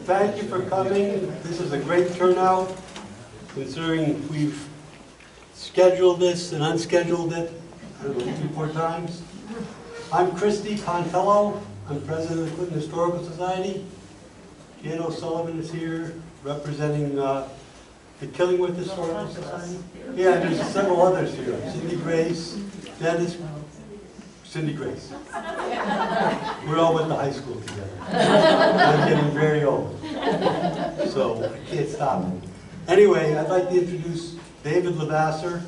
thank you for coming. This is a great turnout, considering we've scheduled this and unscheduled it, I don't know, 3-4 times. I'm Christy Confello. I'm president of the Clinton Historical Society. Jan O'Sullivan is here, representing the Killingworth Historical Society. Yeah, there's several others here. Cindy Grace, Dennis, Cindy Grace. We're all went to high school together. I'm getting very old, so I can't stop it. Anyway, I'd like to introduce David LeVasseur,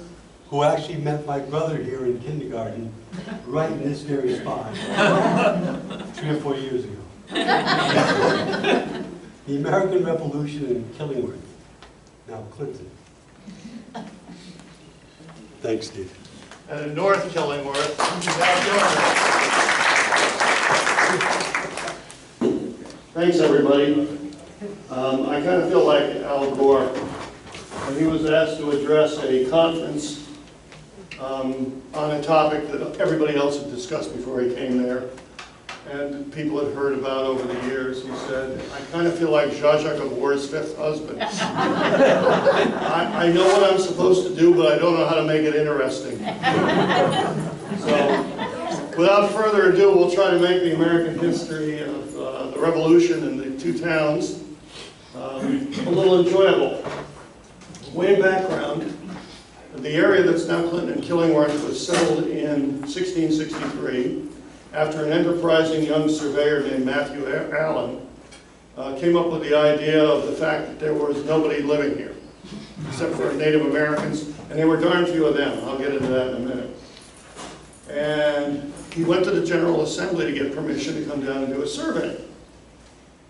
who actually met my brother here in kindergarten, right in this very spot, 3 or 4 years ago. The American Revolution in Killingworth, now Clinton. Thanks, David. And in North Killingworth, thanks, everybody. I kind of feel like Al Gore when he was asked to address a conference on a topic that everybody else had discussed before he came there, and people had heard about over the years. He said, I kind of feel like Zsa-Zsa Gabor's fifth husband. I know what I'm supposed to do, but I don't know how to make it interesting. So, without further ado, we'll try to make the American history of the Revolution and the two towns a little enjoyable. Way in background, the area that's now Clinton and Killingworth was settled in 1663 after an enterprising young surveyor named Matthew Allen came up with the idea of the fact that there was nobody living here except for Native Americans, and there were darn few of them. I'll get into that in a minute. And he went to the General Assembly to get permission to come down and do a survey.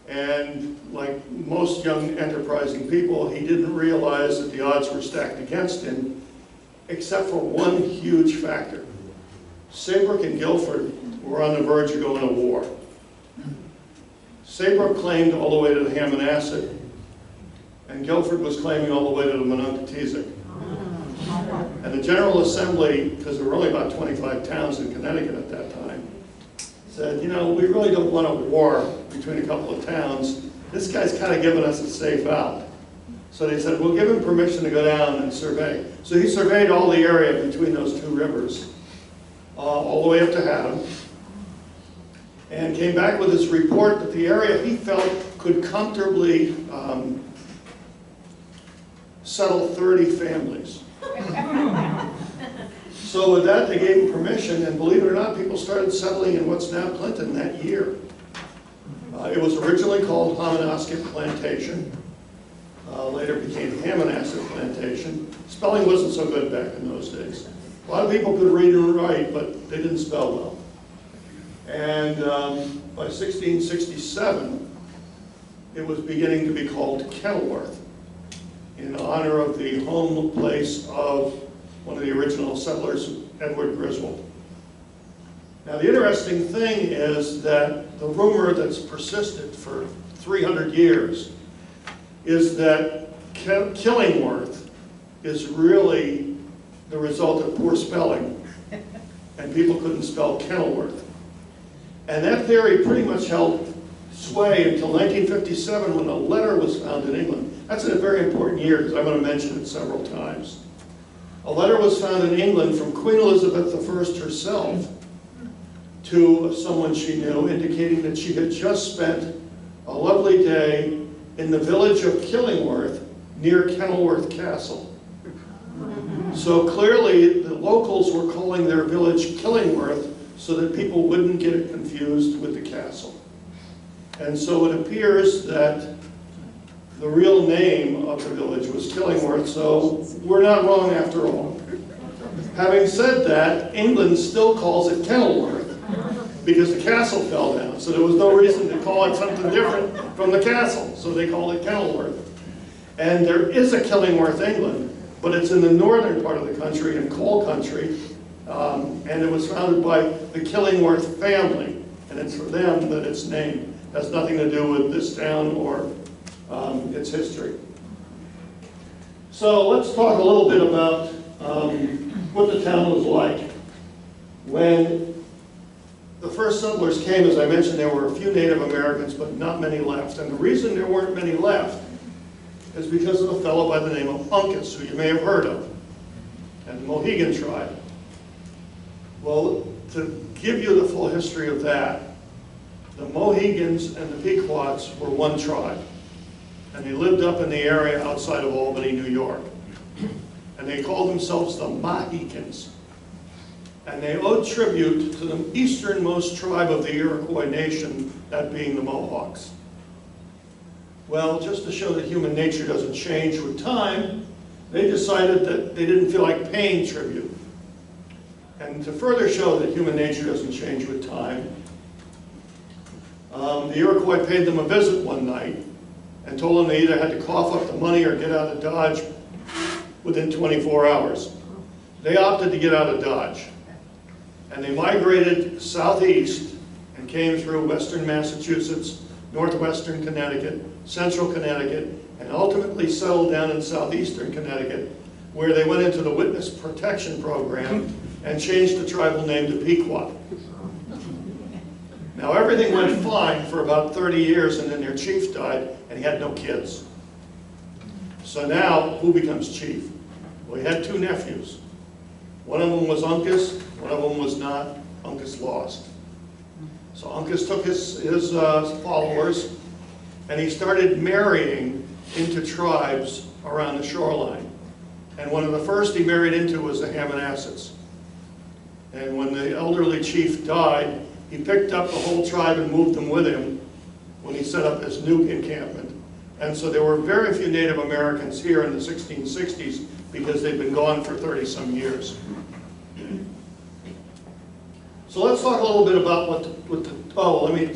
And like most young enterprising people, he didn't realize that the odds were stacked against him, except for one huge factor. Saybrook and Guilford were on the verge of going to war. Saybrook claimed all the way to the Hammonasset, and Guilford was claiming all the way to the Mononcatohezec. And the General Assembly, because there were only about 25 towns in Connecticut at that time, said, you know, we really don't want a war between a couple of towns. This guy's kind of giving us a safe out. So they said, we'll give him permission to go down and survey. So he surveyed all the area between those two rivers, all the way up to Haddam, and came back with this report that the area he felt could comfortably settle 30 families. So with that, they gave him permission, and believe it or not, people started settling in what's now Clinton that year. It was originally called Hammonasset Plantation. Later became Hammonasset Plantation. Spelling wasn't so good back in those days. A lot of people could read and write, but they didn't spell well. And by 1667, it was beginning to be called Kenilworth, in honor of the home place of one of the original settlers, Edward Griswold. Now the interesting thing is that the rumor that's persisted for 300 years is that Killingworth is really the result of poor spelling, and people couldn't spell Kenilworth. And that theory pretty much held sway until 1957 when a letter was found in England. That's a very important year because I'm going to mention it several times. A letter was found in England from Queen Elizabeth I herself to someone she knew, indicating that she had just spent a lovely day in the village of Killingworth near Kenilworth Castle. So clearly the locals were calling their village Killingworth so that people wouldn't get it confused with the castle. And so it appears that the real name of the village was Killingworth, so we're not wrong after all. Having said that, England still calls it Kenilworth because the castle fell down, so there was no reason to call it something different from the castle, so they call it Kenilworth. And there is a Killingworth, England, but it's in the northern part of the country, in coal country, and it was founded by the Killingworth family, and it's for them that it's named. It has nothing to do with this town or its history. So let's talk a little bit about what the town was like when the first settlers came, as I mentioned, there were a few Native Americans, but not many left. And the reason there weren't many left is because of a fellow by the name of Uncas, who you may have heard of, and the Mohegan tribe. Well, to give you the full history of that, the Mohegans and the Pequots were one tribe, and they lived up in the area outside of Albany, New York. And they called themselves the Mohegans. And they owed tribute to the easternmost tribe of the Iroquois nation, that being the Mohawks. Well, just to show that human nature doesn't change with time, they decided that they didn't feel like paying tribute. And to further show that human nature doesn't change with time, the Iroquois paid them a visit one night and told them they either had to cough up the money or get out of Dodge within 24 hours. They opted to get out of Dodge. And they migrated southeast and came through western Massachusetts, northwestern Connecticut, central Connecticut, and ultimately settled down in southeastern Connecticut, where they went into the Witness Protection Program and changed the tribal name to Pequot. Now everything went fine for about 30 years, and then their chief died, and he had no kids. So now, who becomes chief? Well, he had two nephews. One of them was Uncas, one of them was not. Uncas lost. So Uncas took his followers, and he started marrying into tribes around the shoreline. And one of the first he married into was the Hammonassets. And when the elderly chief died, he picked up the whole tribe and moved them with him when he set up his new encampment. And so there were very few Native Americans here in the 1660s because they'd been gone for 30-some years. So let's talk a little bit about let me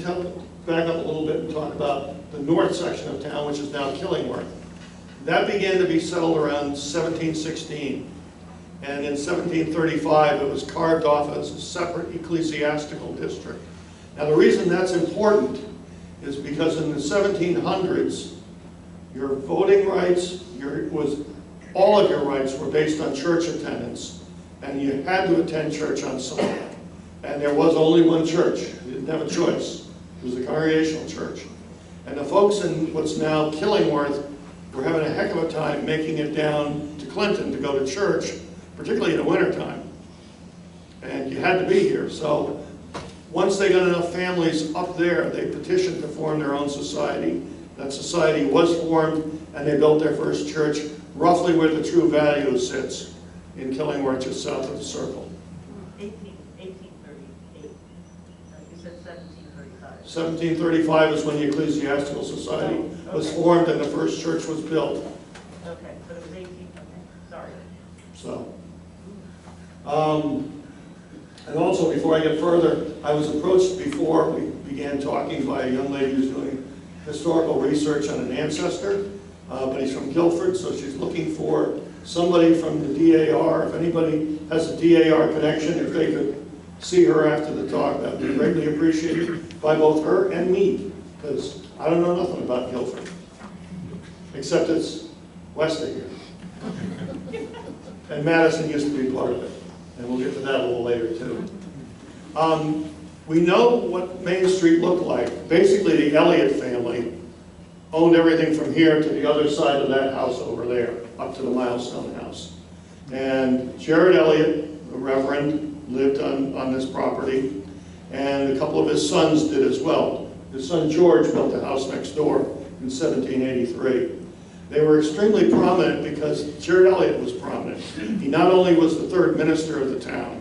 back up a little bit and talk about the north section of town, which is now Killingworth. That began to be settled around 1716. And in 1735, it was carved off as a separate ecclesiastical district. Now, the reason that's important is because in the 1700s, your voting rights, all of your rights were based on church attendance, and you had to attend church on Sunday. And there was only one church. You didn't have a choice. It was the Congregational Church. And the folks in what's now Killingworth were having a heck of a time making it down to Clinton to go to church, particularly in the wintertime. And you had to be here. So once they got enough families up there, they petitioned to form their own society. That society was formed, and they built their first church roughly where the True Value sits, in Killingworth, just south of the Circle. 1838. You said 1735. 1735 is when the Ecclesiastical Society was formed and the first church was built. Okay, but it was 18, okay, sorry. So, and also before I get further, I was approached before we began talking by a young lady who's doing historical research on an ancestor, but he's from Guilford, so she's looking for somebody from the DAR. If anybody has a DAR connection, if they could see her after the talk, that would be greatly appreciated by both her and me, because I don't know nothing about Guilford, except it's west of here. And Madison used to be part of it, and we'll get to that a little later too. We know what Main Street looked like. Basically, the Elliott family owned everything from here to the other side of that house over there, up to the Milestone House. And Jared Elliott, the Reverend, lived on this property, and a couple of his sons did as well. His son George built the house next door in 1783. They were extremely prominent because Jared Elliott was prominent. He not only was the third minister of the town,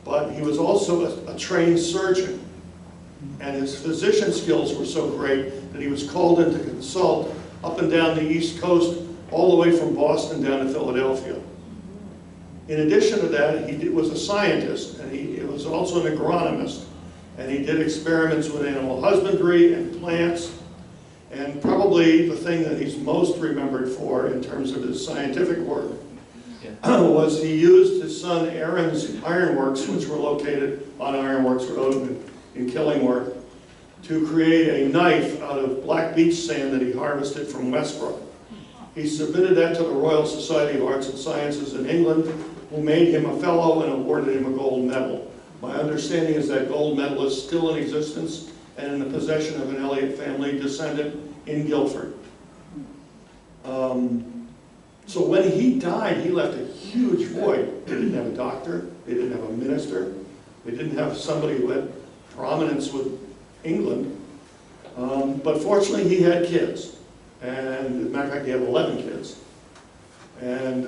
but he was also a trained surgeon. And his physician skills were so great that he was called in to consult up and down the East Coast, all the way from Boston down to Philadelphia. In addition to that, he was a scientist, and he was also an agronomist. And he did experiments with animal husbandry and plants. And probably the thing that he's most remembered for in terms of his scientific work was he used his son Aaron's ironworks, which were located on Ironworks Road in Killingworth, to create a knife out of black beach sand that he harvested from Westbrook. He submitted that to the Royal Society of Arts and Sciences in England, who made him a fellow and awarded him a gold medal My understanding is that gold medal is still in existence and in the possession of an Elliott family descendant in Guilford. So when he died, he left a huge void. They didn't have a doctor, they didn't have a minister, they didn't have somebody who had prominence with England. But fortunately, he had kids. And as a matter of fact, he had 11 kids. And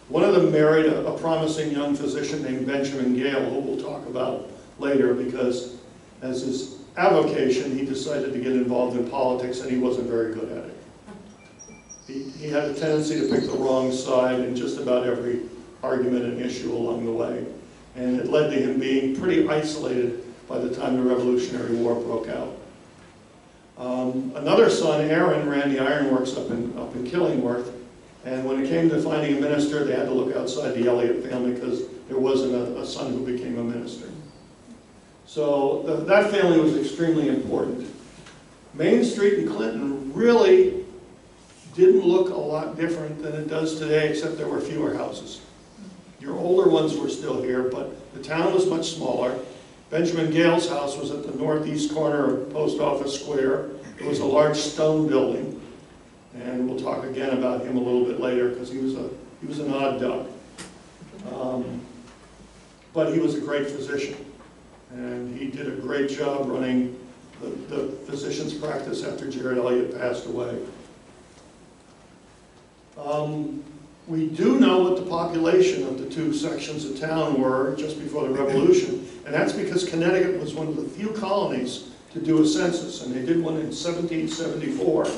one of them married a promising young physician named Benjamin Gale, who we'll talk about later, because as his avocation, he decided to get involved in politics, and he wasn't very good at it. He had a tendency to pick the wrong side in just about every argument and issue along the way. And it led to him being pretty isolated by the time the Revolutionary War broke out. Another son, Aaron, ran the ironworks up in Killingworth, and when it came to finding a minister, they had to look outside the Elliott family because there wasn't a son who became a minister. So that family was extremely important. Main Street in Clinton really didn't look a lot different than it does today, except there were fewer houses. Your older ones were still here, but the town was much smaller. Benjamin Gale's house was at the northeast corner of Post Office Square. It was a large stone building, and we'll talk again about him a little bit later because he was an odd duck. But he was a great physician, and he did a great job running the physician's practice after Jared Elliott passed away. We do know what the population of the two sections of town were just before the Revolution, and that's because Connecticut was one of the few colonies to do a census, and they did one in 1774.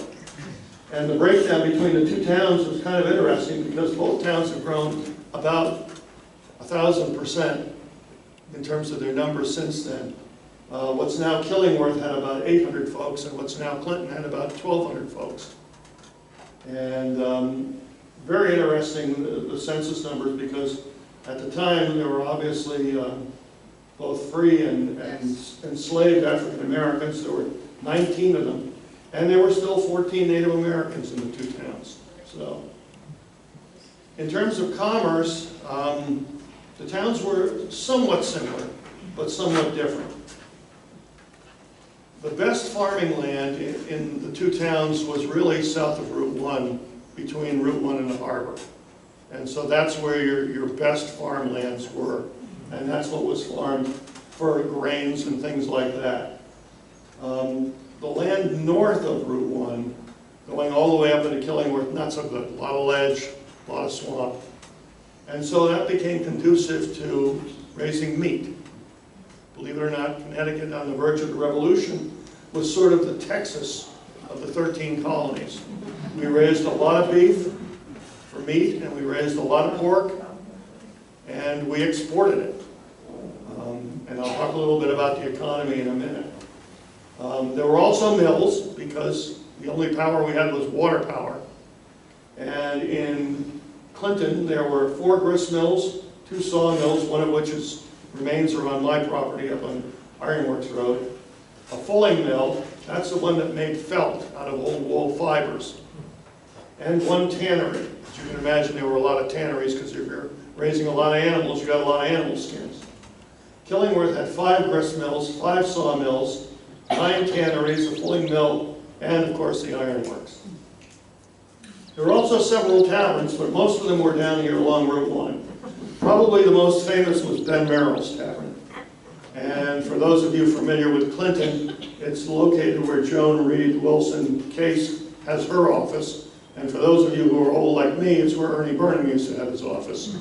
And the breakdown between the two towns was kind of interesting because both towns have grown about 1,000% in terms of their numbers since then. What's now Killingworth had about 800 folks, and what's now Clinton had about 1,200 folks. And very interesting, the census numbers, because at the time there were obviously both free and enslaved African Americans. There were 19 of them, and there were still 14 Native Americans in the two towns. So, in terms of commerce, the towns were somewhat similar, but somewhat different. The best farming land in the two towns was really south of Route 1, between Route 1 and the harbor. And so that's where your best farmlands were. And that's what was farmed for grains and things like that. The land north of Route 1, going all the way up into Killingworth, not so good. A lot of ledge, a lot of swamp. And so that became conducive to raising meat. Believe it or not, Connecticut, on the verge of the Revolution, was sort of the Texas of the 13 colonies. We raised a lot of beef for meat, and we raised a lot of pork, and we exported it. And I'll talk a little bit about the economy in a minute. There were also mills, because the only power we had was water power. And in Clinton, there were 4 grist mills, 2 sawmills, one of which remains are on my property up on Ironworks Road. A fulling mill, that's the one that made felt out of old wool fibers. And 1 tannery. As you can imagine, there were a lot of tanneries because if you're raising a lot of animals, you got a lot of animal skins. Killingworth had 5 grist mills, 5 sawmills, 9 tanneries, a fulling mill, and of course the ironworks. There were also several taverns, but most of them were down here along Route 1. Probably the most famous was Ben Merrill's Tavern. And for those of you familiar with Clinton, it's located where Joan Reed Wilson Case has her office. And for those of you who are old like me, it's where Ernie Burnham used to have his office.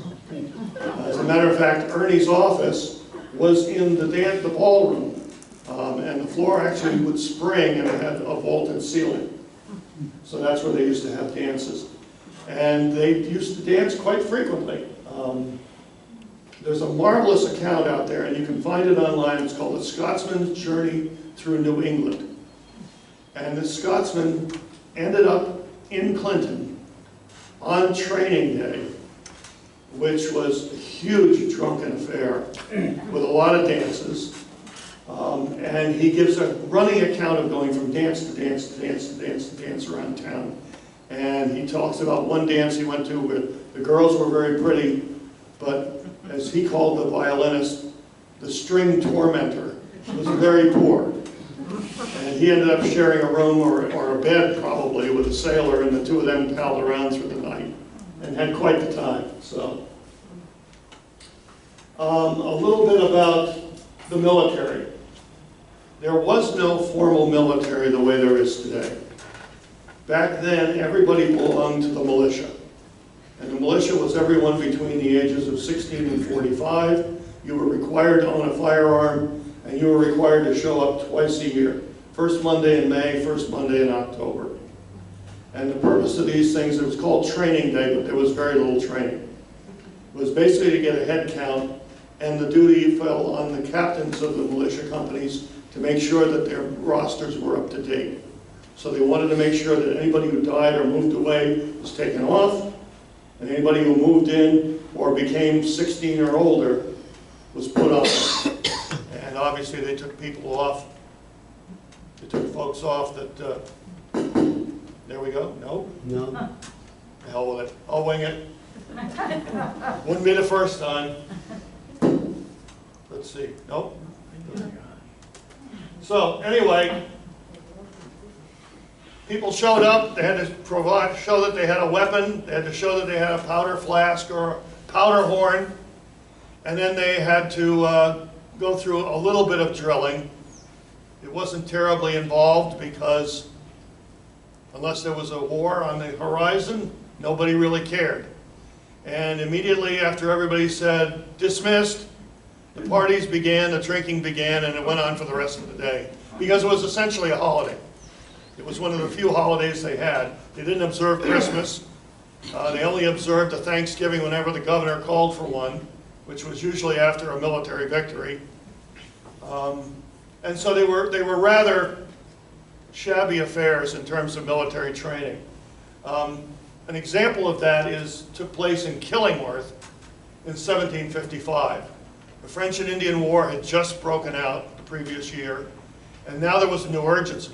As a matter of fact, Ernie's office was in the ballroom. And the floor actually would spring and it had a vaulted ceiling. So that's where they used to have dances. And they used to dance quite frequently. There's a marvelous account out there, and you can find it online. It's called The Scotsman's Journey Through New England. And this Scotsman ended up in Clinton on training day, which was a huge drunken affair with a lot of dances. And he gives a running account of going from dance to dance to dance to dance to dance around town. And he talks about one dance he went to where the girls were very pretty, but as he called the violinist, the string tormentor, was very poor. And he ended up sharing a room or a bed probably with a sailor, and the two of them palled around through the night and had quite the time. So, a little bit about the military. There was no formal military the way there is today. Back then, everybody belonged to the militia. And the militia was everyone between the ages of 16 and 45. You were required to own a firearm, and you were required to show up twice a year. First Monday in May, first Monday in October. And the purpose of these things, it was called training day, but there was very little training. It was basically to get a head count, and the duty fell on the captains of the militia companies to make sure that their rosters were up to date. So they wanted to make sure that anybody who died or moved away was taken off, and anybody who moved in or became 16 or older was put on. And obviously they took people off. They took folks off that, there we go, no? No? The hell with it, I'll wing it. Wouldn't be the first time. Let's see, nope. So anyway, people showed up, they had to show that they had a weapon, they had to show that they had a powder flask or a powder horn, and then they had to go through a little bit of drilling. It wasn't terribly involved because unless there was a war on the horizon, nobody really cared. And immediately after everybody said dismissed, the parties began, the drinking began, and it went on for the rest of the day because it was essentially a holiday. It was one of the few holidays they had. They didn't observe Christmas. They only observed a Thanksgiving whenever the governor called for one, which was usually after a military victory. And so they were rather shabby affairs in terms of military training. An example of that took place in Killingworth in 1755. The French and Indian War had just broken out the previous year, and now there was a new urgency.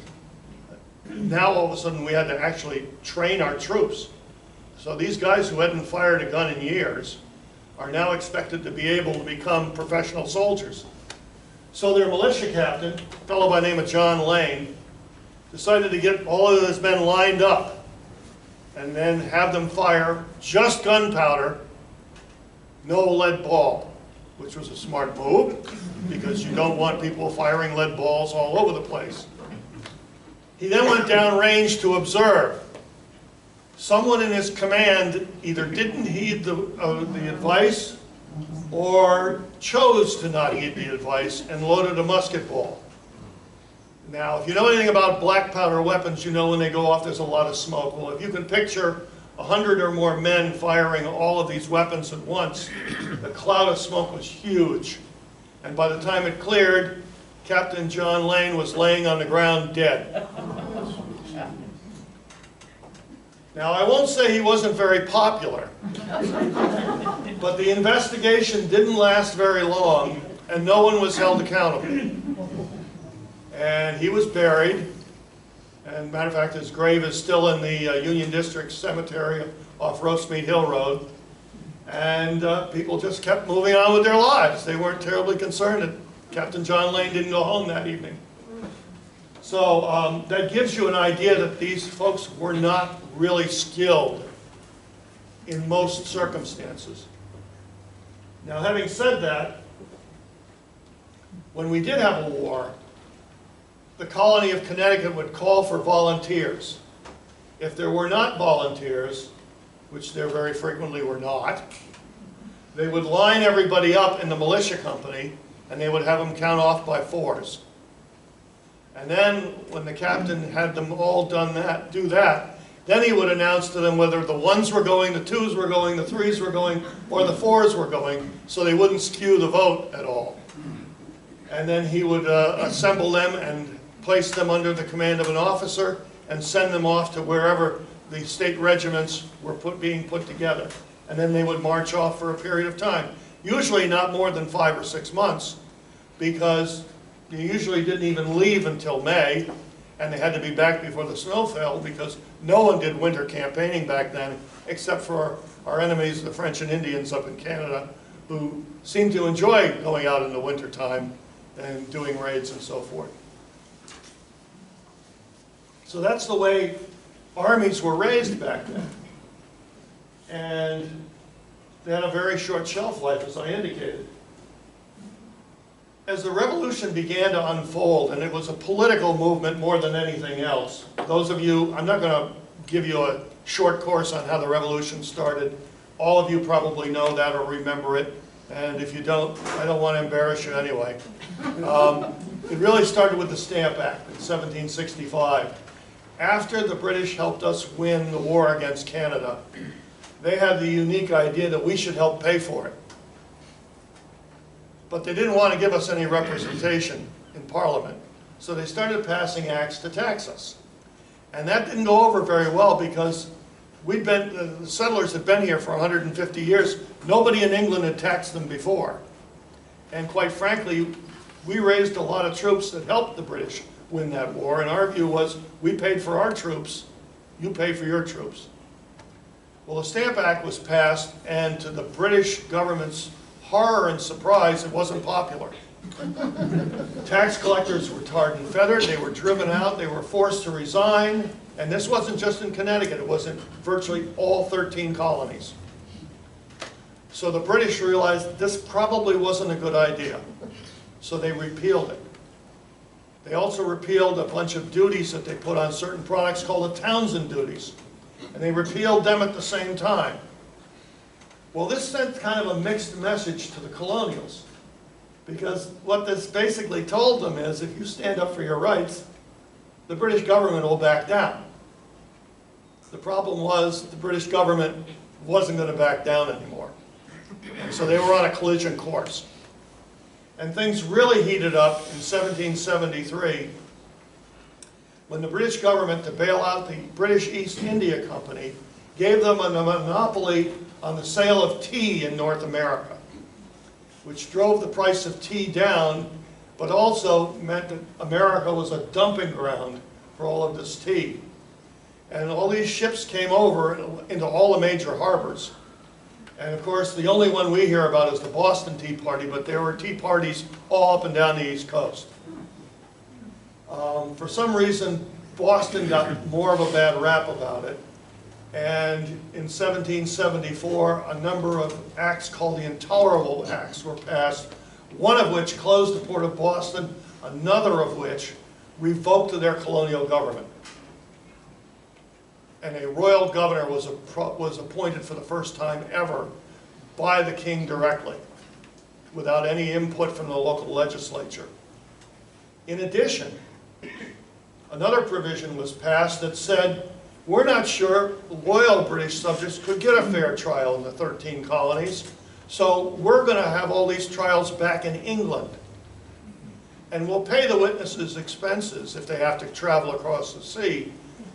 Now all of a sudden we had to actually train our troops. So these guys who hadn't fired a gun in years are now expected to be able to become professional soldiers. So their militia captain, a fellow by the name of John Lane, decided to get all of his men lined up and then have them fire just gunpowder, no lead ball, which was a smart move because you don't want people firing lead balls all over the place. He then went downrange to observe. Someone in his command either didn't heed the advice or chose to not heed the advice and loaded a musket ball. Now, if you know anything about black powder weapons, you know when they go off there's a lot of smoke. Well, if you can picture 100 or more men firing all of these weapons at once, the cloud of smoke was huge. And by the time it cleared, Captain John Lane was laying on the ground dead. Now, I won't say he wasn't very popular, but the investigation didn't last very long, and no one was held accountable. And he was buried, and matter of fact, his grave is still in the Union District Cemetery off Roastmeat Hill Road, and people just kept moving on with their lives. They weren't terribly concerned that Captain John Lane didn't go home that evening. So that gives you an idea that these folks were not really skilled in most circumstances. Now, having said that, when we did have a war, the colony of Connecticut would call for volunteers. If there were not volunteers, which there very frequently were not, they would line everybody up in the militia company and they would have them count off by fours. And then when the captain had them all do that, then he would announce to them whether the ones were going, the twos were going, the threes were going, or the fours were going, so they wouldn't skew the vote at all. And then he would assemble them and place them under the command of an officer and send them off to wherever the state regiments were being put together. And then they would march off for a period of time. Usually not more than 5 or 6 months, because they usually didn't even leave until May, and they had to be back before the snow fell because no one did winter campaigning back then except for our enemies, the French and Indians up in Canada, who seemed to enjoy going out in the wintertime and doing raids and so forth. So that's the way armies were raised back then. And they had a very short shelf life, as I indicated. As the revolution began to unfold, and it was a political movement more than anything else, those of you, I'm not going to give you a short course on how the revolution started. All of you probably know that or remember it, and if you don't, I don't want to embarrass you anyway. It really started with the Stamp Act in 1765. After the British helped us win the war against Canada, they had the unique idea that we should help pay for it. But they didn't want to give us any representation in Parliament, so they started passing acts to tax us. And that didn't go over very well because the settlers had been here for 150 years. Nobody in England had taxed them before. And quite frankly, we raised a lot of troops that helped the British win that war, and our view was, we paid for our troops, you pay for your troops. Well, the Stamp Act was passed, and to the British government's horror and surprise, it wasn't popular. Tax collectors were tarred and feathered, they were driven out, they were forced to resign, and this wasn't just in Connecticut, it was in virtually all 13 colonies. So the British realized this probably wasn't a good idea, so they repealed it. They also repealed a bunch of duties that they put on certain products called the Townsend duties, and they repealed them at the same time. Well, this sent kind of a mixed message to the colonials, because what this basically told them is, if you stand up for your rights, the British government will back down. The problem was the British government wasn't going to back down anymore. And so they were on a collision course. And things really heated up in 1773 when the British government, to bail out the British East India Company, gave them a monopoly on the sale of tea in North America, which drove the price of tea down, but also meant that America was a dumping ground for all of this tea. And all these ships came over into all the major harbors. And of course, the only one we hear about is the Boston Tea Party, but there were tea parties all up and down the East Coast. For some reason, Boston got more of a bad rap about it. And in 1774, a number of acts called the Intolerable Acts were passed, one of which closed the port of Boston, another of which revoked their colonial government. And a royal governor was appointed for the first time ever by the king directly, without any input from the local legislature. In addition, another provision was passed that said, we're not sure loyal British subjects could get a fair trial in the 13 colonies, so we're going to have all these trials back in England. And we'll pay the witnesses expenses if they have to travel across the sea,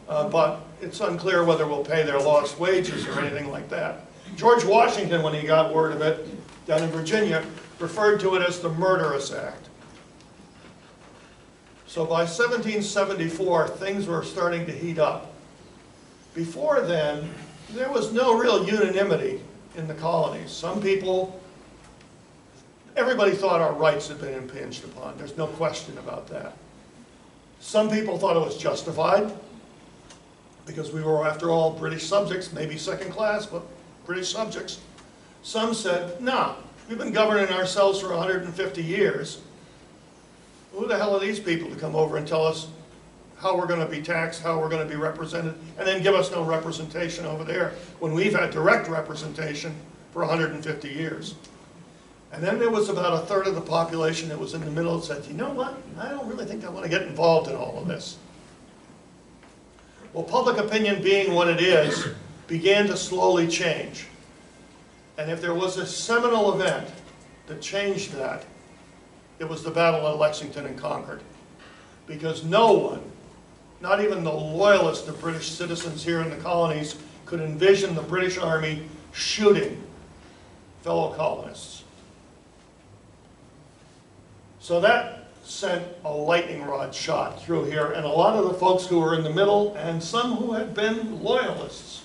but it's unclear whether we'll pay their lost wages or anything like that. George Washington, when he got word of it down in Virginia, referred to it as the Murderous Act. So by 1774, things were starting to heat up. Before then, there was no real unanimity in the colonies. Some people, everybody thought our rights had been impinged upon. There's no question about that. Some people thought it was justified, because we were, after all, British subjects, maybe second class, but British subjects. Some said, no, we've been governing ourselves for 150 years. Who the hell are these people to come over and tell us how we're going to be taxed, how we're going to be represented, and then give us no representation over there when we've had direct representation for 150 years. And then there was about a third of the population that was in the middle and said, you know what, I don't really think I want to get involved in all of this. Well, public opinion being what it is, began to slowly change. And if there was a seminal event that changed that, it was the Battle of Lexington and Concord. Because no one, not even the loyalist of British citizens here in the colonies, could envision the British Army shooting fellow colonists. So that sent a lightning rod shot through here, and a lot of the folks who were in the middle and some who had been loyalists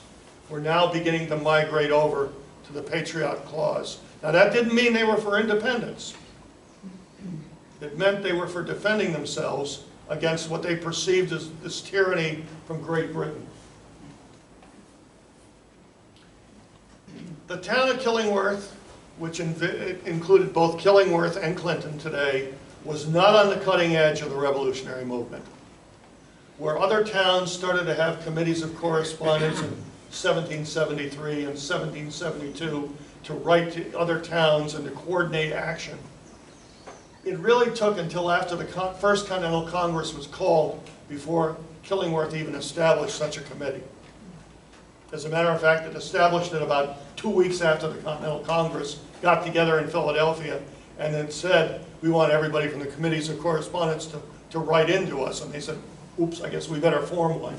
were now beginning to migrate over to the Patriot clause. Now that didn't mean they were for independence. It meant they were for defending themselves against what they perceived as this tyranny from Great Britain. The town of Killingworth, which included both Killingworth and Clinton today, was not on the cutting edge of the revolutionary movement. Where other towns started to have committees of correspondence in 1773 and 1772 to write to other towns and to coordinate action, it really took until after the First Continental Congress was called before Killingworth even established such a committee. As a matter of fact, it established it about 2 weeks after the Continental Congress got together in Philadelphia, and it said, we want everybody from the committees of correspondence to write into us. And they said, oops, I guess we better form one.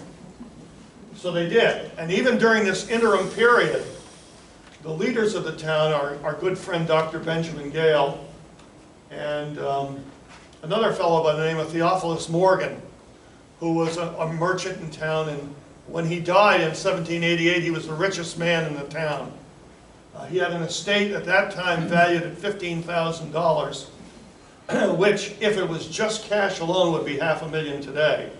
So they did. And even during this interim period, the leaders of the town, our good friend Dr. Benjamin Gale, and another fellow by the name of Theophilus Morgan, who was a merchant in town, and when he died in 1788, he was the richest man in the town. He had an estate at that time valued at $15,000, which, if it was just cash alone, would be $500,000 today.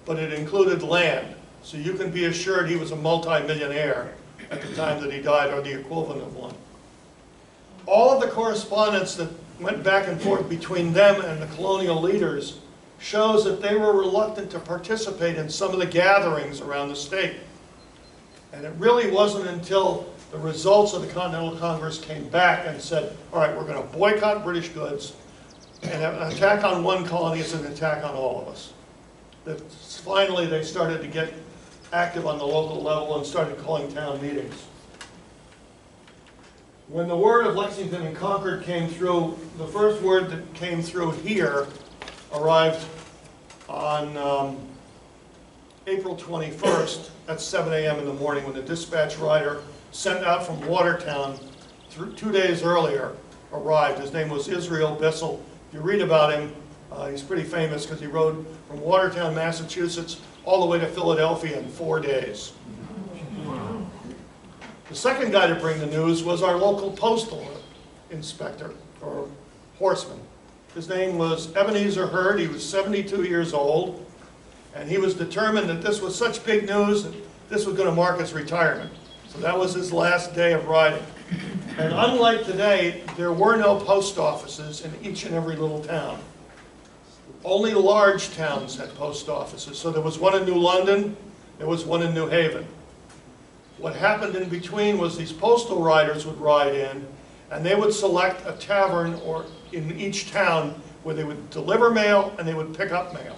But it included land, so you can be assured he was a multi-millionaire at the time that he died, or the equivalent of one. All of the correspondence that went back and forth between them and the colonial leaders shows that they were reluctant to participate in some of the gatherings around the state. And it really wasn't until the results of the Continental Congress came back and said, all right, we're going to boycott British goods, and an attack on one colony is an attack on all of us. That finally they started to get active on the local level and started calling town meetings. When the word of Lexington and Concord came through, the first word that came through here arrived on April 21st at 7 a.m. in the morning, when the dispatch rider sent out from Watertown 2 days earlier arrived. His name was Israel Bissell. If you read about him, he's pretty famous because he rode from Watertown, Massachusetts, all the way to Philadelphia in 4 days. The second guy to bring the news was our local postal inspector, or horseman. His name was Ebenezer Hurd. He was 72 years old, and he was determined that this was such big news that this was going to mark his retirement. So that was his last day of riding. And unlike today, there were no post offices in each and every little town. Only large towns had post offices. So there was one in New London, there was one in New Haven. What happened in between was these postal riders would ride in, and they would select a tavern or in each town where they would deliver mail and they would pick up mail.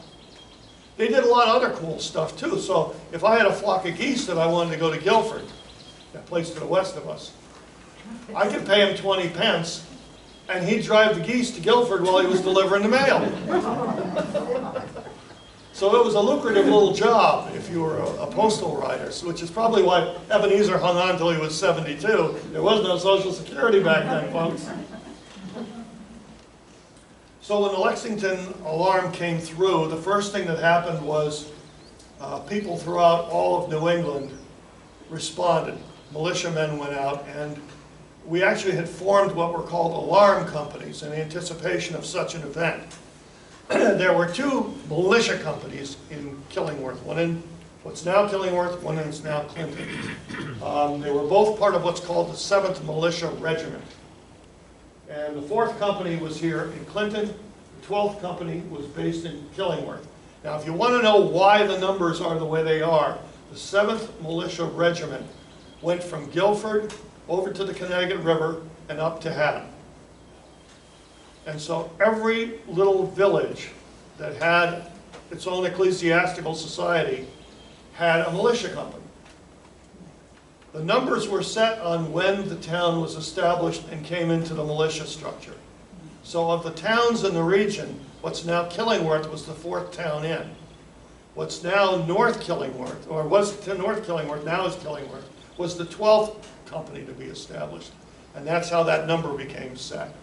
They did a lot of other cool stuff too. So if I had a flock of geese that I wanted to go to Guilford, that place to the west of us, I could pay him 20 pence and he'd drive the geese to Guilford while he was delivering the mail. So it was a lucrative little job if you were a postal rider, which is probably why Ebenezer hung on until he was 72. There was no Social Security back then, folks. So when the Lexington alarm came through, the first thing that happened was people throughout all of New England responded. Militiamen went out, and we actually had formed what were called alarm companies in anticipation of such an event. There were two militia companies in Killingworth, one in what's now Killingworth, one is now Clinton. They were both part of what's called the 7th Militia Regiment. And the 4th company was here in Clinton, the 12th company was based in Killingworth. Now if you want to know why the numbers are the way they are, the 7th Militia Regiment went from Guilford over to the Connecticut River and up to Haddam. And so every little village that had its own ecclesiastical society had a militia company. The numbers were set on when the town was established and came into the militia structure. So of the towns in the region, what's now Killingworth was the 4th town in. What's now North Killingworth, or was to North Killingworth, now is Killingworth, was the 12th company to be established. And that's how that number became set.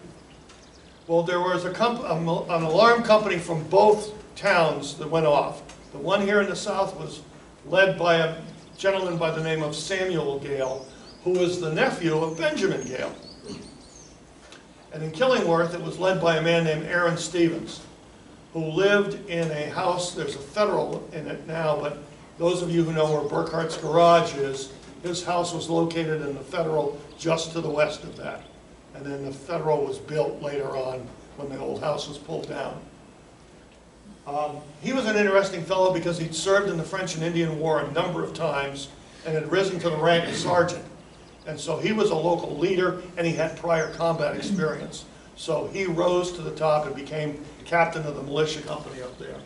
Well, there was an alarm company from both towns that went off. The one here in the south was led by a gentleman by the name of Samuel Gale, who was the nephew of Benjamin Gale. And in Killingworth, it was led by a man named Aaron Stevens, who lived in a house. There's a Federal in it now, but those of you who know where Burkhart's Garage is, his house was located in the Federal just to the west of that. And then the Federal was built later on when the old house was pulled down. He was an interesting fellow because he'd served in the French and Indian War a number of times and had risen to the rank of sergeant. And so he was a local leader and he had prior combat experience. So he rose to the top and became captain of the militia company up there.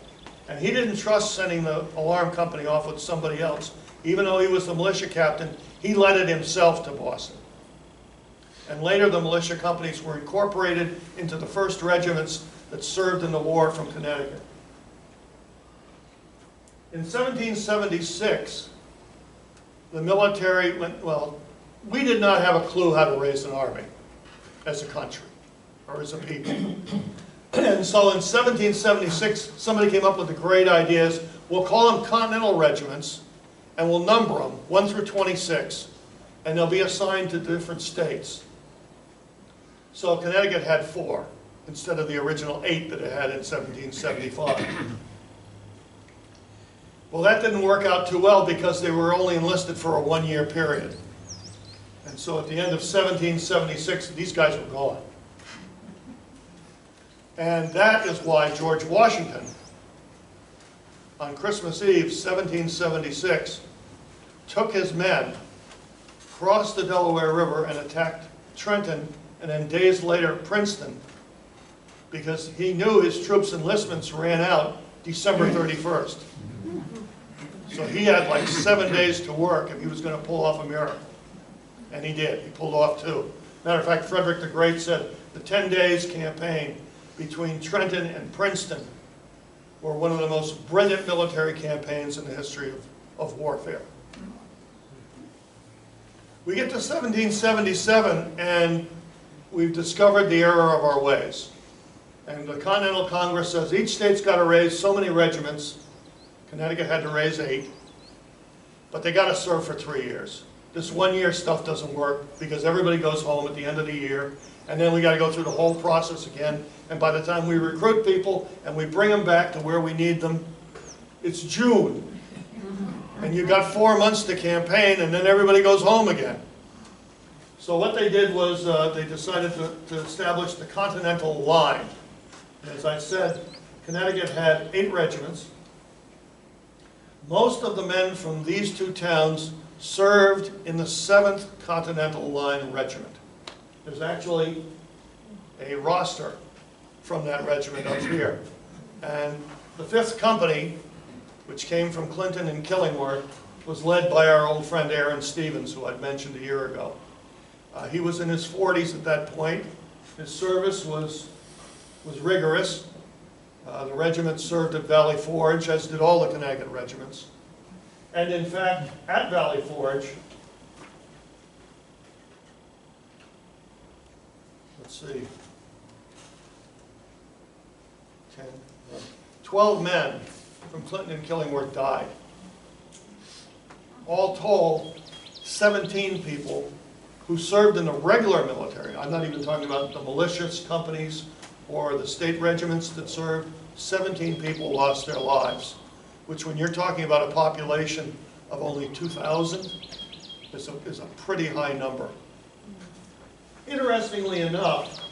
And he didn't trust sending the alarm company off with somebody else. Even though he was the militia captain, he led it himself to Boston. And later the militia companies were incorporated into the first regiments that served in the war from Connecticut. In 1776, the military went, well, we did not have a clue how to raise an army as a country or as a people. And so in 1776, somebody came up with the great ideas. We'll call them Continental Regiments, and we'll number them 1 through 26, and they'll be assigned to different states. So Connecticut had 4 instead of the original 8 that it had in 1775. Well, that didn't work out too well because they were only enlisted for a 1-year period. And so at the end of 1776, these guys were gone. And that is why George Washington, on Christmas Eve, 1776, took his men, crossed the Delaware River, and attacked Trenton, and then days later, Princeton, because he knew his troops' enlistments ran out December 31st. So he had like 7 days to work if he was going to pull off a miracle. And he did. He pulled off 2. Matter of fact, Frederick the Great said the 10 days campaign between Trenton and Princeton were one of the most brilliant military campaigns in the history of warfare. We get to 1777 and we've discovered the error of our ways. And the Continental Congress says each state's got to raise so many regiments. Connecticut had to raise 8, but they got to serve for 3 years. This 1-year stuff doesn't work because everybody goes home at the end of the year, and then we got to go through the whole process again. And by the time we recruit people and we bring them back to where we need them, it's June. And you've got 4 months to campaign, and then everybody goes home again. So what they did was they decided to establish the Continental Line. And as I said, Connecticut had 8 regiments. Most of the men from these 2 towns served in the 7th Continental Line Regiment. There's actually a roster from that regiment up here. And the 5th Company, which came from Clinton and Killingworth, was led by our old friend Aaron Stevens, who I'd mentioned a year ago. He was in his 40s at that point. His service was rigorous. The regiment served at Valley Forge, as did all the Connecticut regiments. And in fact, at Valley Forge, let's see, 12 men from Clinton and Killingworth died. All told, 17 people who served in the regular military. I'm not even talking about the militias companies or the state regiments that served. 17 people lost their lives, which when you're talking about a population of only 2,000 is a pretty high number. Interestingly enough,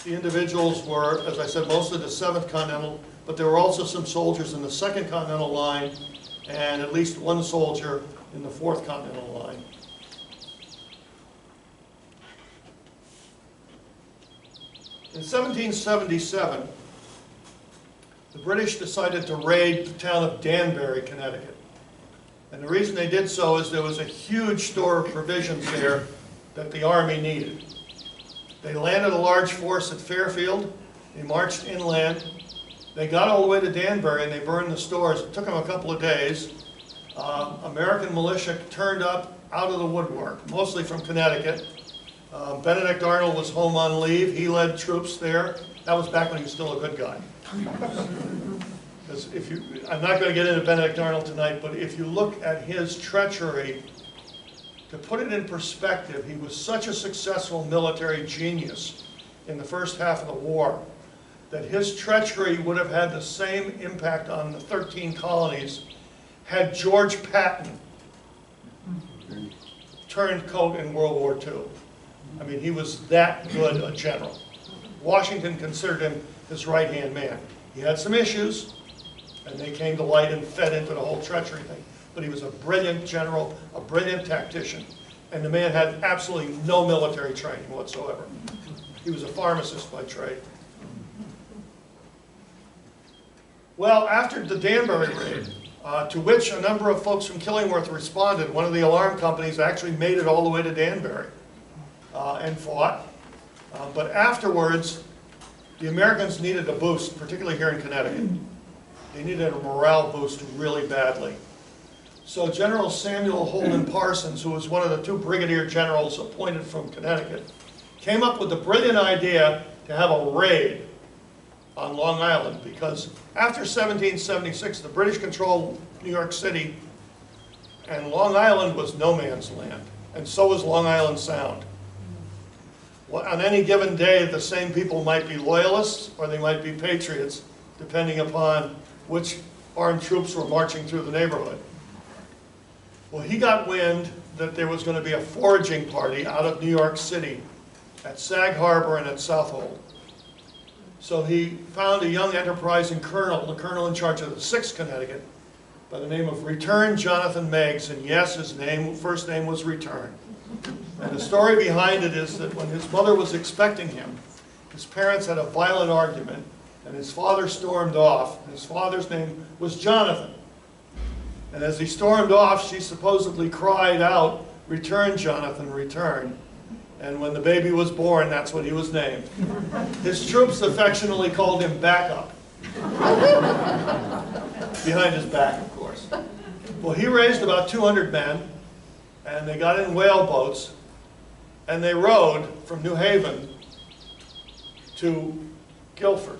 the individuals were, as I said, mostly the 7th Continental, but there were also some soldiers in the 2nd Continental Line and at least 1 soldier in the 4th Continental Line. In 1777, the British decided to raid the town of Danbury, Connecticut. And the reason they did so is there was a huge store of provisions there that the Army needed. They landed a large force at Fairfield. They marched inland. They got all the way to Danbury and they burned the stores. It took them a couple of days. American militia turned up out of the woodwork, mostly from Connecticut. Benedict Arnold was home on leave. He led troops there. That was back when he was still a good guy. Because I'm not going to get into Benedict Arnold tonight, but if you look at his treachery, to put it in perspective, he was such a successful military genius in the first half of the war that his treachery would have had the same impact on the 13 colonies had George Patton turned coat in World War II. I mean, he was that good a general. Washington considered him his right-hand man. He had some issues, and they came to light and fed into the whole treachery thing. But he was a brilliant general, a brilliant tactician, and the man had absolutely no military training whatsoever. He was a pharmacist by trade. Well, after the Danbury raid, to which a number of folks from Killingworth responded, one of the alarm companies actually made it all the way to Danbury and fought. But afterwards, the Americans needed a boost, particularly here in Connecticut. They needed a morale boost really badly. So General Samuel Holden Parsons, who was one of the 2 brigadier generals appointed from Connecticut, came up with the brilliant idea to have a raid on Long Island, because after 1776, the British controlled New York City, and Long Island was no man's land, and so was Long Island Sound. Well, on any given day, the same people might be loyalists or they might be patriots, depending upon which armed troops were marching through the neighborhood. Well, he got wind that there was going to be a foraging party out of New York City at Sag Harbor and at Southold. So he found a young enterprising colonel, the colonel in charge of the 6th Connecticut, by the name of Return Jonathan Meigs, and yes, his first name was Return. And the story behind it is that when his mother was expecting him, his parents had a violent argument, and his father stormed off. His father's name was Jonathan. And as he stormed off, she supposedly cried out, "Return, Jonathan, return." And when the baby was born, that's what he was named. His troops affectionately called him Backup. Behind his back, of course. Well, he raised about 200 men, and they got in whale boats, and they rowed from New Haven to Guilford.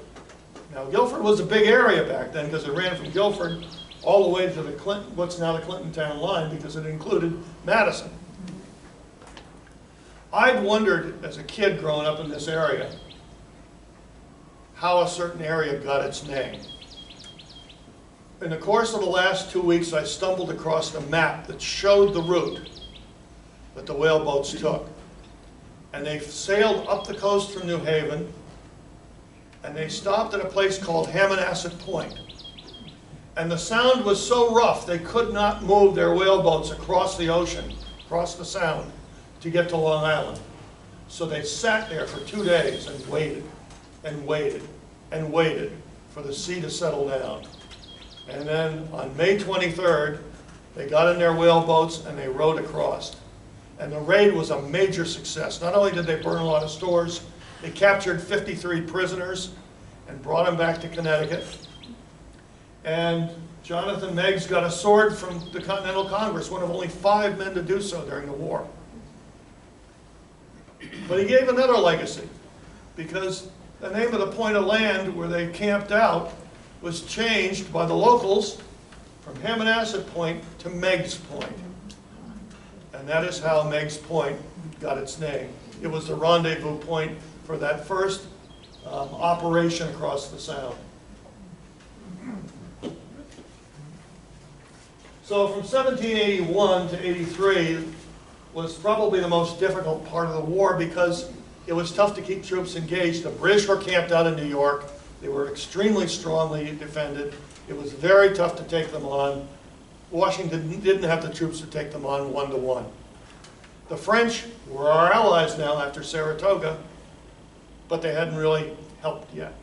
Now, Guilford was a big area back then because it ran from Guilford all the way to the what's now the Clinton town line, because it included Madison. I'd wondered as a kid growing up in this area how a certain area got its name. In the course of the last 2 weeks, I stumbled across a map that showed the route that the whale boats took. And they sailed up the coast from New Haven, and they stopped at a place called Hammonasset Point. And the sound was so rough they could not move their whaleboats across the ocean, across the sound, to get to Long Island. So they sat there for 2 days and waited and waited and waited for the sea to settle down. And then on May 23rd, they got in their whaleboats and they rowed across. And the raid was a major success. Not only did they burn a lot of stores, they captured 53 prisoners and brought them back to Connecticut. And Jonathan Meigs got a sword from the Continental Congress, one of only 5 men to do so during the war. But he gave another legacy, because the name of the point of land where they camped out was changed by the locals from Hammonasset Point to Meigs Point. And that is how Meigs Point got its name. It was the rendezvous point for that first operation across the Sound. So from 1781 to 83 was probably the most difficult part of the war, because it was tough to keep troops engaged. The British were camped out in New York. They were extremely strongly defended. It was very tough to take them on. Washington didn't have the troops to take them on 1-to-1. The French were our allies now after Saratoga, but they hadn't really helped yet.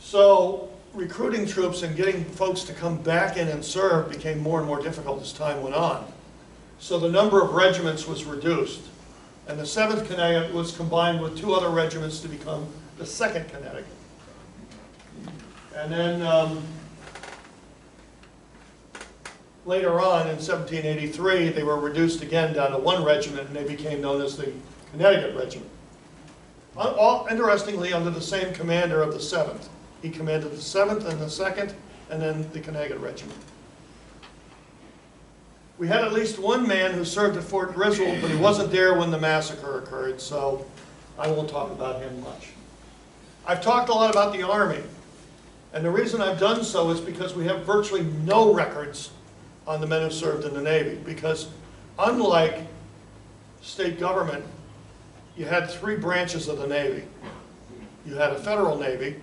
So recruiting troops and getting folks to come back in and serve became more and more difficult as time went on. So the number of regiments was reduced, and the 7th Connecticut was combined with 2 other regiments to become the 2nd Connecticut. And then later on in 1783, they were reduced again down to 1 regiment, and they became known as the Connecticut Regiment. All, interestingly, under the same commander of the 7th. He commanded the 7th and the 2nd, and then the Connecticut Regiment. We had at least one man who served at Fort Griswold, but he wasn't there when the massacre occurred, so I won't talk about him much. I've talked a lot about the Army, and the reason I've done so is because we have virtually no records on the men who served in the Navy, because unlike state government, you had 3 branches of the Navy. You had a federal Navy,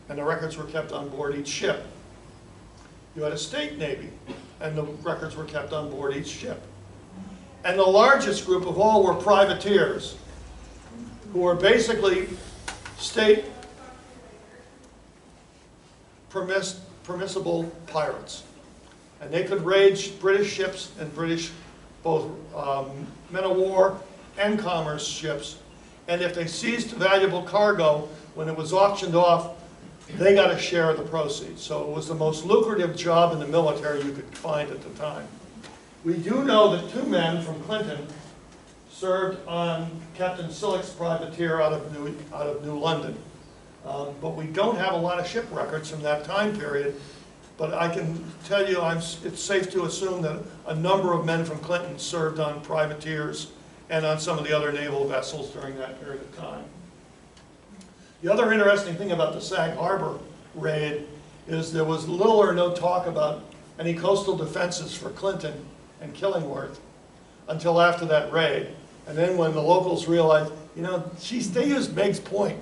and the records were kept on board each ship. You had a state Navy, and the records were kept on board each ship. And the largest group of all were privateers, who were basically state permissible pirates. And they could raid British ships and British both men of war and commerce ships. And if they seized valuable cargo, when it was auctioned off, they got a share of the proceeds. So it was the most lucrative job in the military you could find at the time. We do know that 2 men from Clinton served on Captain Sillick's privateer out of New London. But we don't have a lot of ship records from that time period. But I can tell you it's safe to assume that a number of men from Clinton served on privateers and on some of the other naval vessels during that period of time. The other interesting thing about the Sag Harbor raid is there was little or no talk about any coastal defenses for Clinton and Killingworth until after that raid. And then when the locals realized, you know, geez, they used Meigs Point.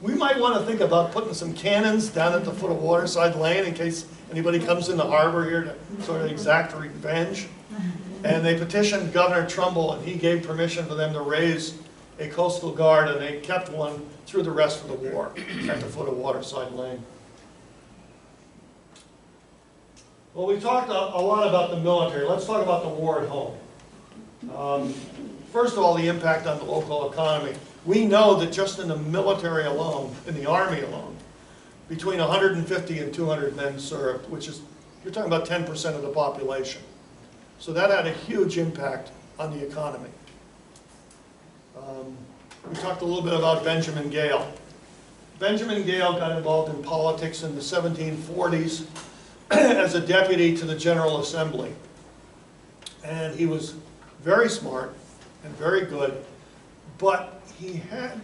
We might want to think about putting some cannons down at the foot of Waterside Lane in case anybody comes in the harbor here to sort of exact revenge. And they petitioned Governor Trumbull, and he gave permission for them to raise a coastal guard, and they kept one through the rest of the war at the foot of Waterside Lane. Well, we talked a lot about the military. Let's talk about the war at home. First of all, the impact on the local economy. We know that just in the military alone, in the Army alone, between 150 and 200 men served, which is, you're talking about 10% of the population. So that had a huge impact on the economy. We talked a little bit about Benjamin Gale. Benjamin Gale got involved in politics in the 1740s as a deputy to the General Assembly. And he was very smart and very good, but he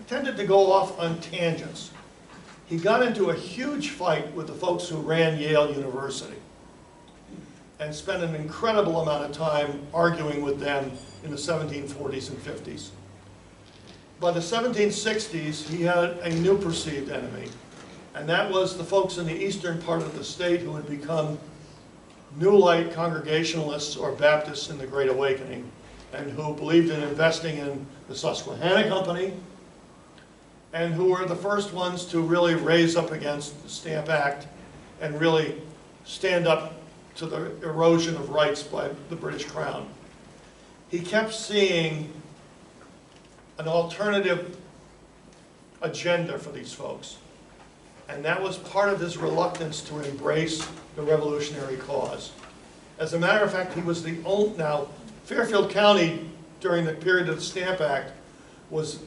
tended to go off on tangents. He got into a huge fight with the folks who ran Yale University and spent an incredible amount of time arguing with them in the 1740s and 50s. By the 1760s, he had a new perceived enemy, and that was the folks in the eastern part of the state who had become New Light Congregationalists or Baptists in the Great Awakening, and who believed in investing in the Susquehanna Company, and who were the first ones to really raise up against the Stamp Act and really stand up to the erosion of rights by the British Crown. He kept seeing an alternative agenda for these folks, and that was part of his reluctance to embrace the revolutionary cause. As a matter of fact, he was the only, now Fairfield County during the period of the Stamp Act was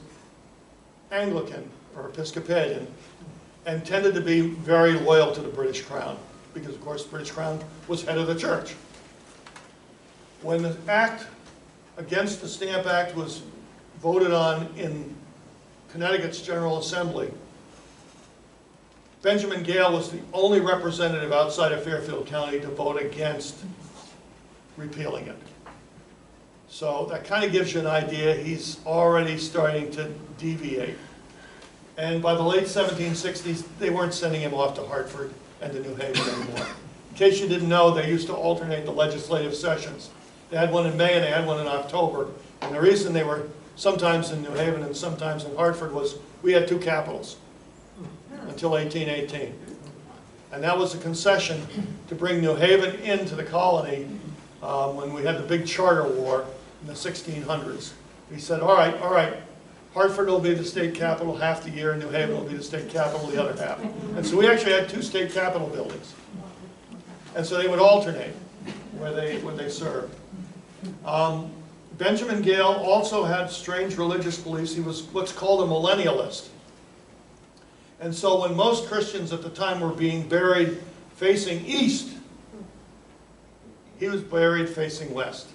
Anglican or Episcopalian and tended to be very loyal to the British Crown because of course the British Crown was head of the church. When the act against the Stamp Act was voted on in Connecticut's General Assembly, Benjamin Gale was the only representative outside of Fairfield County to vote against repealing it. So that kind of gives you an idea. He's already starting to deviate. And by the late 1760s, they weren't sending him off to Hartford and to New Haven anymore. In case you didn't know, they used to alternate the legislative sessions. They had one in May and they had one in October. And the reason they were sometimes in New Haven and sometimes in Hartford was we had 2 capitals until 1818. And that was a concession to bring New Haven into the colony when we had the big charter war in the 1600s. We said, all right, Hartford will be the state capital half the year and New Haven will be the state capital the other half. And so we actually had 2 state capitol buildings. And so they would alternate. where they served. Benjamin Gale also had strange religious beliefs. He was what's called a millennialist. And so when most Christians at the time were being buried facing east, he was buried facing west.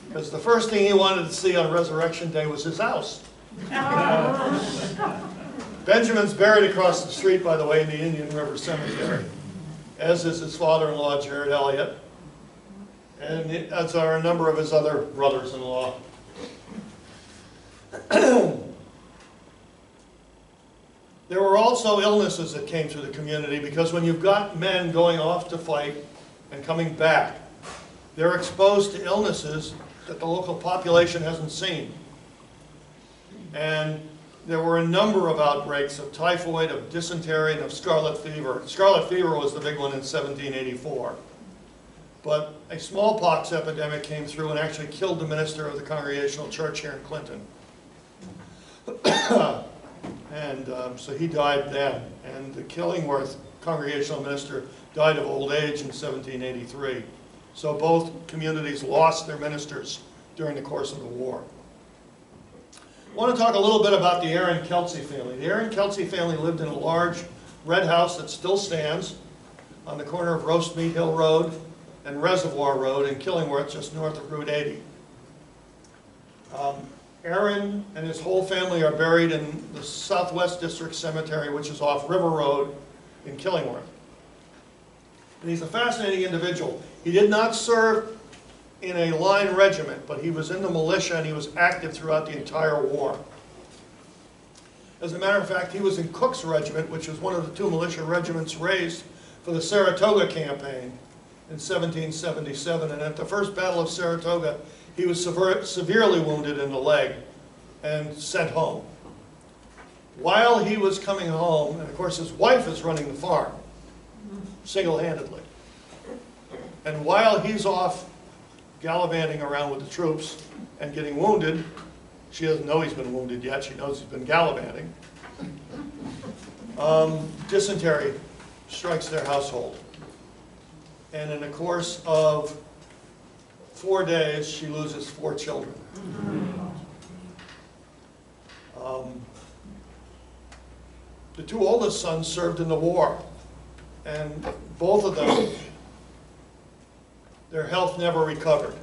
Because the first thing he wanted to see on Resurrection Day was his house. Benjamin's buried across the street, by the way, in the Indian River Cemetery, as is his father-in-law, Jared Elliott, and as are a number of his other brothers-in-law. There were also illnesses that came through the community, because when you've got men going off to fight and coming back, they're exposed to illnesses that the local population hasn't seen. And there were a number of outbreaks of typhoid, of dysentery, and of scarlet fever. Scarlet fever was the big one in 1784. But a smallpox epidemic came through and actually killed the minister of the Congregational Church here in Clinton. And so he died then. And the Killingworth Congregational minister died of old age in 1783. So both communities lost their ministers during the course of the war. I want to talk a little bit about the Aaron Kelsey family. The Aaron Kelsey family lived in a large red house that still stands on the corner of Roast Meat Hill Road and Reservoir Road in Killingworth, just north of Route 80. Aaron and his whole family are buried in the Southwest District Cemetery, which is off River Road in Killingworth. And he's a fascinating individual. He did not serve in a line regiment, but he was in the militia and he was active throughout the entire war. As a matter of fact, he was in Cook's regiment, which was one of the two militia regiments raised for the Saratoga campaign in 1777. And at the First Battle of Saratoga, he was severely wounded in the leg and sent home. While he was coming home, and of course his wife is running the farm, single-handedly. And while he's off gallivanting around with the troops and getting wounded, she doesn't know he's been wounded yet, she knows he's been gallivanting, dysentery strikes their household. And in the course of 4 days, she loses 4 children. The 2 oldest sons served in the war, and both of them, their health never recovered.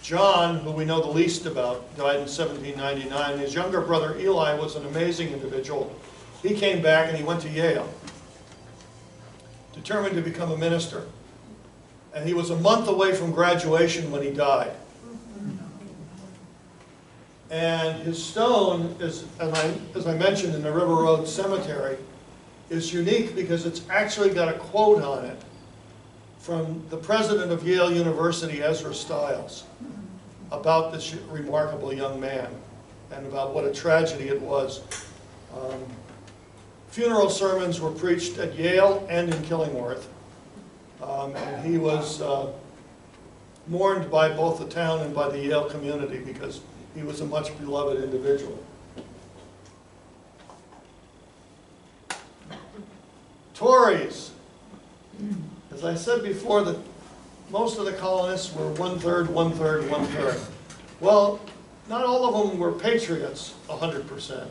John, who we know the least about, died in 1799. His younger brother Eli was an amazing individual. He came back and he went to Yale, determined to become a minister. And he was a month away from graduation when he died. And his stone is, as I mentioned, in the River Road Cemetery, is unique because it's actually got a quote on it from the president of Yale University, Ezra Stiles, about this remarkable young man and about what a tragedy it was. Funeral sermons were preached at Yale and in Killingworth. And he was mourned by both the town and by the Yale community because he was a much beloved individual. Tories. As I said before, that most of the colonists were 1/3, 1/3, 1/3. Well, not all of them were patriots 100%.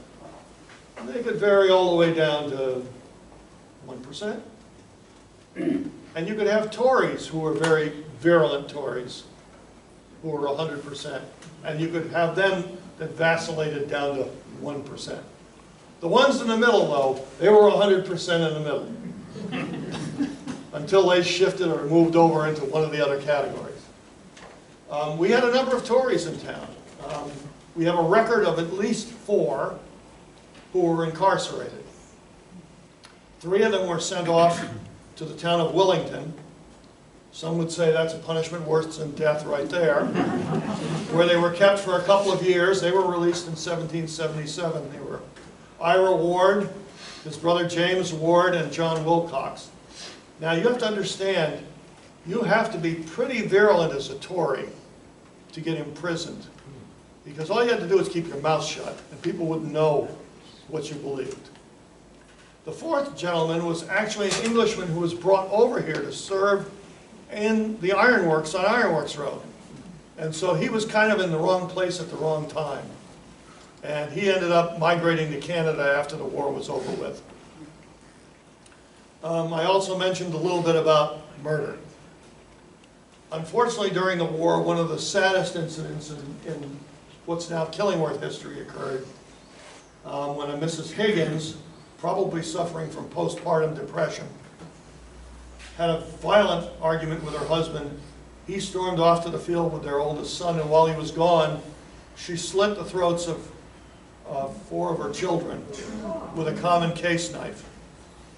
They could vary all the way down to 1%. And you could have Tories who were very virulent Tories, who were 100%. And you could have them that vacillated down to 1%. The ones in the middle, though, they were 100% in the middle. Until they shifted or moved over into one of the other categories. We had a number of Tories in town. We have a record of at least 4 who were incarcerated. 3 of them were sent off to the town of Willington. Some would say that's a punishment worse than death right there, where they were kept for a couple of years. They were released in 1777. They were Ira Ward, his brother James Ward, and John Wilcox. Now you have to understand, you have to be pretty virulent as a Tory to get imprisoned, because all you had to do is keep your mouth shut, and people wouldn't know what you believed. The 4th gentleman was actually an Englishman who was brought over here to serve in the ironworks on Ironworks Road. And so he was kind of in the wrong place at the wrong time. And he ended up migrating to Canada after the war was over with. I also mentioned a little bit about murder. Unfortunately, during the war, one of the saddest incidents in what's now Killingworth history occurred when a Mrs. Higgins, probably suffering from postpartum depression, had a violent argument with her husband. He stormed off to the field with their oldest son, and while he was gone, she slit the throats of 4 of her children with a common case knife,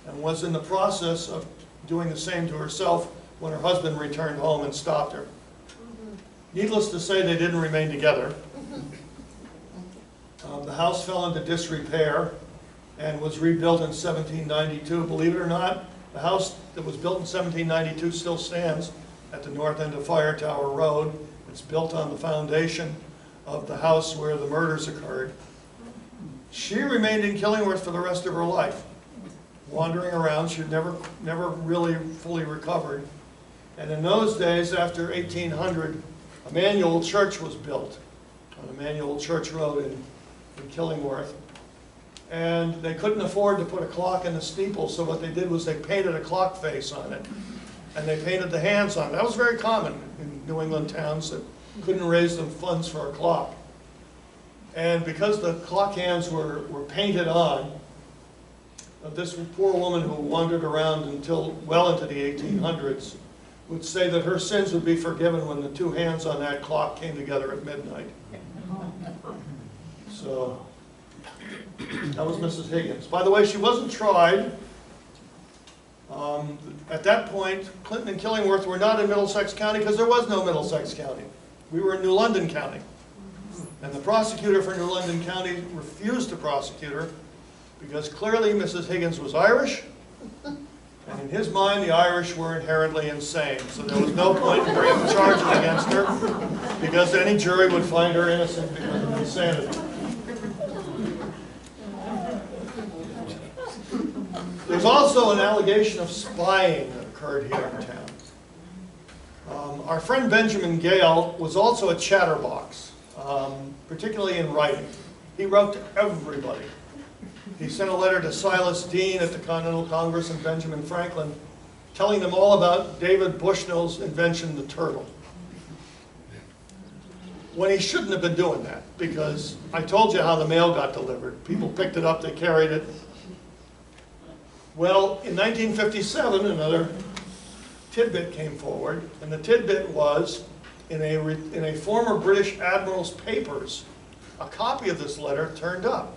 and was in the process of doing the same to herself when her husband returned home and stopped her. Needless to say, they didn't remain together. The house fell into disrepair and was rebuilt in 1792. Believe it or not, the house that was built in 1792 still stands at the north end of Fire Tower Road. It's built on the foundation of the house where the murders occurred. She remained in Killingworth for the rest of her life, wandering around. She never really fully recovered. And in those days, after 1800, a manual church was built on Emmanuel Church Road in Killingworth. And they couldn't afford to put a clock in the steeple, so what they did was they painted a clock face on it. And they painted the hands on it. That was very common in New England towns that couldn't raise the funds for a clock. And because the clock hands were painted on, this poor woman who wandered around until well into the 1800s would say that her sins would be forgiven when the 2 hands on that clock came together at midnight. So that was Mrs. Higgins. By the way, she wasn't tried. At that point, Clinton and Killingworth were not in Middlesex County because there was no Middlesex County. We were in New London County. And the prosecutor for New London County refused to prosecute her because clearly Mrs. Higgins was Irish, and in his mind the Irish were inherently insane. So there was no point in bringing charges against her because any jury would find her innocent because of insanity. There's also an allegation of spying that occurred here in town. Our friend Benjamin Gale was also a chatterbox, particularly in writing. He wrote to everybody. He sent a letter to Silas Deane at the Continental Congress and Benjamin Franklin, telling them all about David Bushnell's invention, the turtle. When he shouldn't have been doing that, because I told you how the mail got delivered. People picked it up, they carried it. Well, in 1957, another tidbit came forward, and the tidbit was, in a former British admiral's papers, a copy of this letter turned up.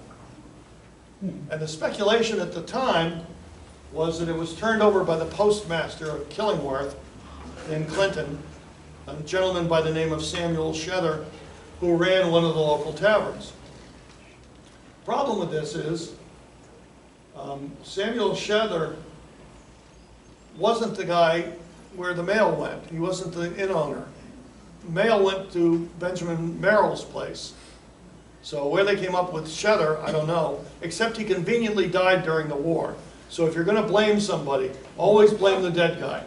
And the speculation at the time was that it was turned over by the postmaster of Killingworth in Clinton, a gentleman by the name of Samuel Shether, who ran one of the local taverns. The problem with this is Samuel Shether wasn't the guy where the mail went. He wasn't the inn owner. The mail went to Benjamin Merrill's place. So where they came up with Shether, I don't know, except he conveniently died during the war. So if you're going to blame somebody, always blame the dead guy,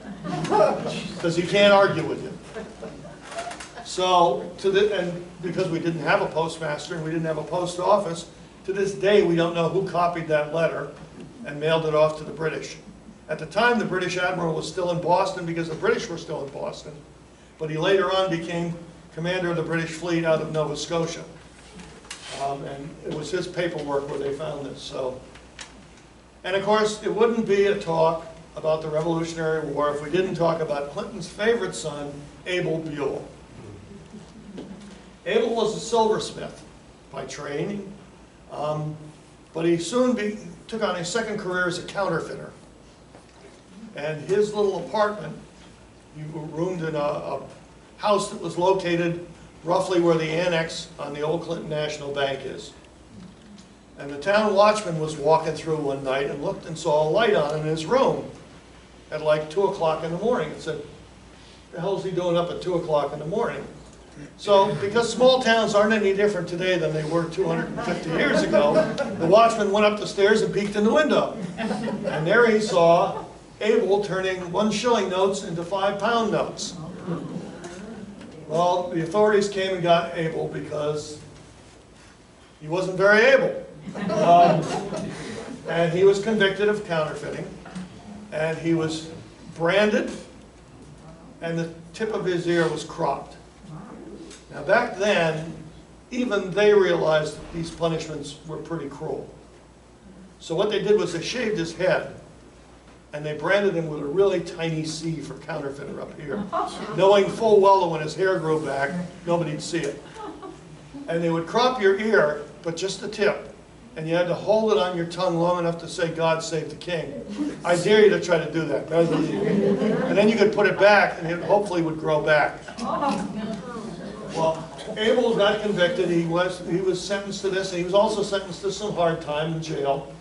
because he can't argue with you. So, and because we didn't have a postmaster and we didn't have a post office, to this day we don't know who copied that letter and mailed it off to the British. At the time, the British admiral was still in Boston because the British were still in Boston, but he later on became commander of the British fleet out of Nova Scotia. And it was his paperwork where they found this. So, and of course, it wouldn't be a talk about the Revolutionary War if we didn't talk about Clinton's favorite son, Abel Buell. Abel was a silversmith by training, but he soon took on a second career as a counterfeiter. And his little apartment, he roomed in a house that was located roughly where the annex on the old Clinton National Bank is. And the town watchman was walking through one night and looked and saw a light on in his room at like 2 o'clock in the morning and said, "What the hell is he doing up at 2 o'clock in the morning?" So, because small towns aren't any different today than they were 250 years ago, the watchman went up the stairs and peeked in the window. And there he saw Abel turning 1 shilling notes into 5 pound notes. Well, the authorities came and got Abel because he wasn't very able. And he was convicted of counterfeiting, and he was branded, and the tip of his ear was cropped. Now back then, even they realized that these punishments were pretty cruel. So what they did was they shaved his head, and they branded him with a really tiny C for counterfeiter up here, knowing full well that when his hair grew back, nobody'd see it. And they would crop your ear, but just the tip, and you had to hold it on your tongue long enough to say, "God save the king." I dare you to try to do that. And then you could put it back, and it hopefully would grow back. Well, Abel got convicted. He was sentenced to this, and he was also sentenced to some hard time in jail.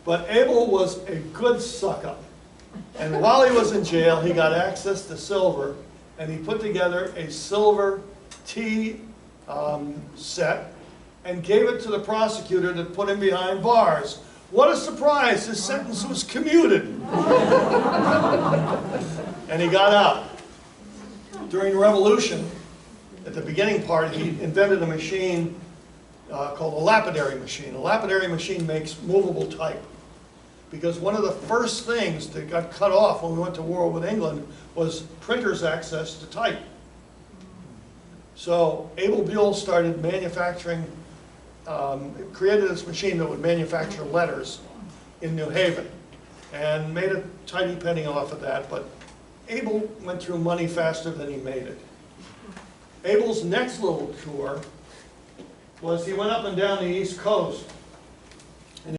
But Abel was a good suck-up. And while he was in jail, he got access to silver, and he put together a silver tea set and gave it to the prosecutor to put him behind bars. What a surprise! His sentence was commuted. And he got out. During the Revolution, at the beginning part, he invented a machine called a lapidary machine. A lapidary machine makes movable type. Because one of the first things that got cut off when we went to war with England was printers' access to type. So Abel Buell started manufacturing, created this machine that would manufacture letters in New Haven, and made a tidy penny off of that, but Abel went through money faster than he made it. Abel's next little tour was he went up and down the East Coast